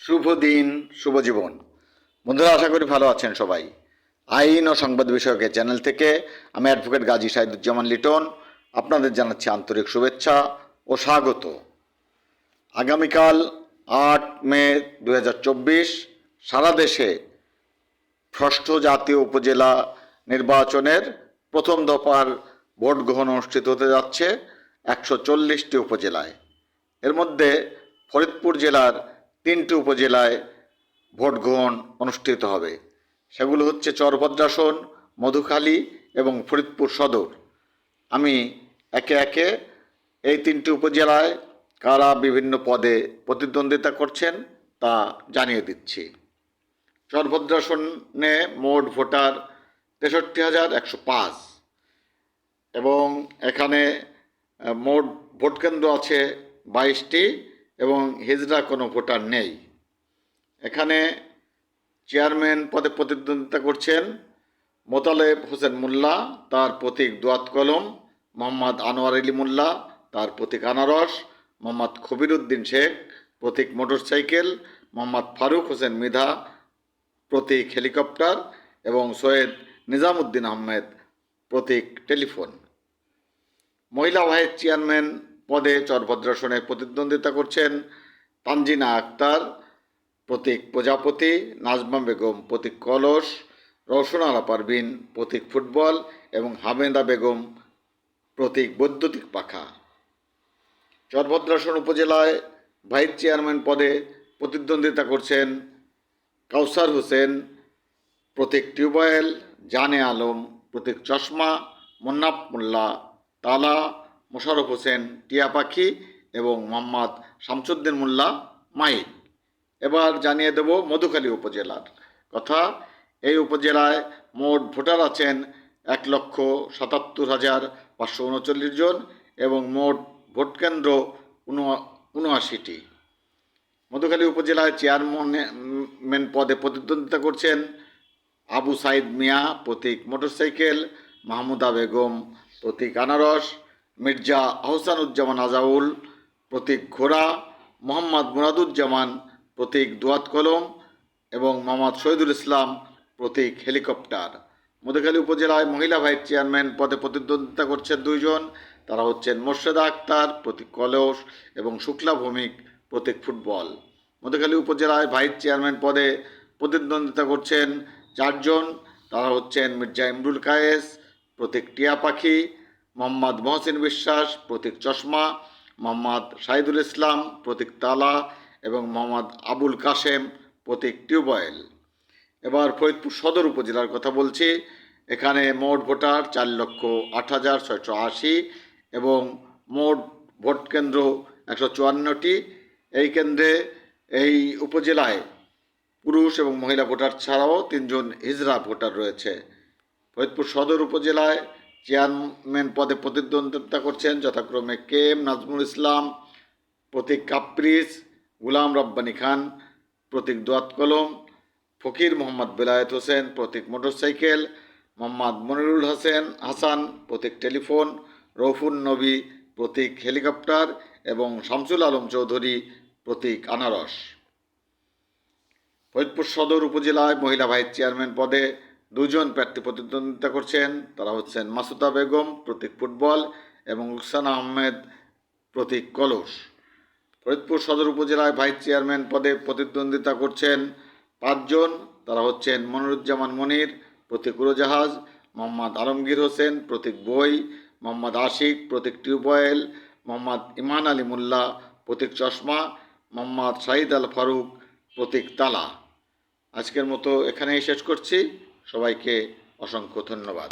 শুভ দিন, শুভ জীবন। বন্ধুরা, আশা করি ভালো আছেন সবাই। আইন ও সংবাদ বিষয়ক এই চ্যানেল থেকে আমি অ্যাডভোকেট গাজী শাহিদুজ্জামান লিটন আপনাদের জানাচ্ছি আন্তরিক শুভেচ্ছা ও স্বাগত। আগামীকাল 8 মে 2024 সারা দেশে ষষ্ঠ জাতীয় উপজেলা নির্বাচনের প্রথম দফার ভোট গ্রহণ অনুষ্ঠিত হতে যাচ্ছে 140টি উপজেলায়। এর মধ্যে ফরিদপুর জেলার 3টি উপজেলায় ভোট গ্রহণ অনুষ্ঠিত হবে। সেগুলো হচ্ছে চরভদ্রাসন, মধুখালী এবং ফরিদপুর সদর। আমি একে একে এই 3টি উপজেলায় কারা বিভিন্ন পদে প্রতিদ্বন্দ্বিতা করছেন তা জানিয়ে দিচ্ছি। চরভদ্রাসনে মোট ভোটার 63,105 এবং এখানে মোট ভোট কেন্দ্র আছে 22টি এবং হিজড়া কোনো ভোটার নেই। এখানে চেয়ারম্যান পদে প্রতিদ্বন্দ্বিতা করছেন মোতালেব হোসেন মোল্লা, তার প্রতীক দোয়াত কলম; মোহাম্মদ আনোয়ার আলী মোল্লা, তার প্রতীক আনারস; মোহাম্মদ খবির উদ্দিন শেখ, প্রতীক মোটরসাইকেল; মোহাম্মদ ফারুক হোসেন মৃধা, প্রতীক হেলিকপ্টার; এবং সৈয়দ নিজামুদ্দিন আহমেদ, প্রতীক টেলিফোন। মহিলা ভাইস চেয়ারম্যান পদে চরভদ্রাসনে প্রতিদ্বন্দ্বিতা করছেন তানজিনা আক্তার, প্রতীক প্রজাপতি; নাজমা বেগম, প্রতীক কলস; রওশন আরা পারভিন, প্রতীক ফুটবল; এবং হামেদা বেগম, প্রতীক বৈদ্যুতিক পাখা। চরভদ্রাসন উপজেলায় ভাইস চেয়ারম্যান পদে প্রতিদ্বন্দ্বিতা করছেন কাউসার হোসেন, প্রতীক টিউবওয়েল; জানে আলম, প্রতীক চশমা; মুন্নাফ মোল্লা, তালা; মোশাররফ হোসেন, টিয়া পাখি; এবং মোহাম্মদ শামসুদ্দিন মোল্লা, মাইক। এবার জানিয়ে দেব মধুখালী উপজেলার কথা। এই উপজেলায় মোট ভোটার আছেন 1,77,539 জন এবং মোট ভোট কেন্দ্র 79টি। মধুখালী উপজেলায় চেয়ারম্যান পদে প্রতিদ্বন্দ্বিতা করছেন আবু সাইদ মিয়া, প্রতীক মোটরসাইকেল; মাহমুদা বেগম, প্রতীক আনারস; মির্জা আহসানুজ্জামান আজাউল, প্রতীক ঘোড়া; মোহাম্মদ মুরাদুজ্জামান, প্রতীক দোয়াত কলম; এবং মোহাম্মদ শহীদুল ইসলাম, প্রতীক হেলিকপ্টার। মধুখালী উপজেলায় মহিলা ভাইস চেয়ারম্যান পদে প্রতিদ্বন্দ্বিতা করছেন 2 জন। তারা হচ্ছেন মোর্শেদা আক্তার, প্রতীক কলস; এবং শুক্লা ভৌমিক, প্রতীক ফুটবল। মধুখালী উপজেলায় ভাইস চেয়ারম্যান পদে প্রতিদ্বন্দ্বিতা করছেন 4 জন। তারা হচ্ছেন মির্জা ইমরুল কায়েস, প্রতীক টিয়া পাখি; মোহাম্মদ মহসিন বিশ্বাস, প্রতীক চশমা; মোহাম্মদ শাহিদুল ইসলাম, প্রতীক তালা; এবং মোহাম্মদ আবুল কাশেম, প্রতীক টিউবওয়েল। এবার ফরিদপুর সদর উপজেলার কথা বলছি। এখানে মোট ভোটার 4,08,680 এবং মোট ভোট কেন্দ্র 154টি। এই উপজেলায় পুরুষ এবং মহিলা ভোটার ছাড়াও 3 জন হিজড়া ভোটার রয়েছে। ফরিদপুর সদর উপজেলায় চেয়ারম্যান পদে প্রতিদ্বন্দ্বিতা করছেন যথাক্রমে কে এম নাজমুল ইসলাম, প্রতীক কাপ্রিস; গুলাম রব্বানী খান, প্রতীক দোয়াত কলম; ফকির মোহাম্মদ বেলায়েত হোসেন, প্রতীক মোটরসাইকেল; মোহাম্মদ মনিরুল হাসান, প্রতীক টেলিফোন; রৌফুন নবী, প্রতীক হেলিকপ্টার; এবং শামসুল আলম চৌধুরী, প্রতীক আনারস। ফরিদপুর সদর উপজেলায় মহিলা ভাইস চেয়ারম্যান পদে 2 জন প্রার্থী প্রতিদ্বন্দ্বিতা করছেন। তারা হচ্ছেন মাসুদা বেগম, প্রতীক ফুটবল; এবং রুকসানা আহমেদ, প্রতীক কলস। ফরিদপুর সদর উপজেলায় ভাইস চেয়ারম্যান পদে প্রতিদ্বন্দ্বিতা করছেন 5 জন। তারা হচ্ছেন মনিরুজ্জামান মনির, প্রতীক উড়োজাহাজ; মোহাম্মদ আলমগীর হোসেন, প্রতীক বই; মোহাম্মদ আশিক, প্রতীক টিউবওয়েল; মোহাম্মদ ইমান আলী মোল্লা, প্রতীক চশমা; মোহাম্মদ শাহিদ আল ফারুক, প্রতীক তালা। আজকের মতো এখানেই শেষ করছি। সবাইকে অসংখ্য ধন্যবাদ।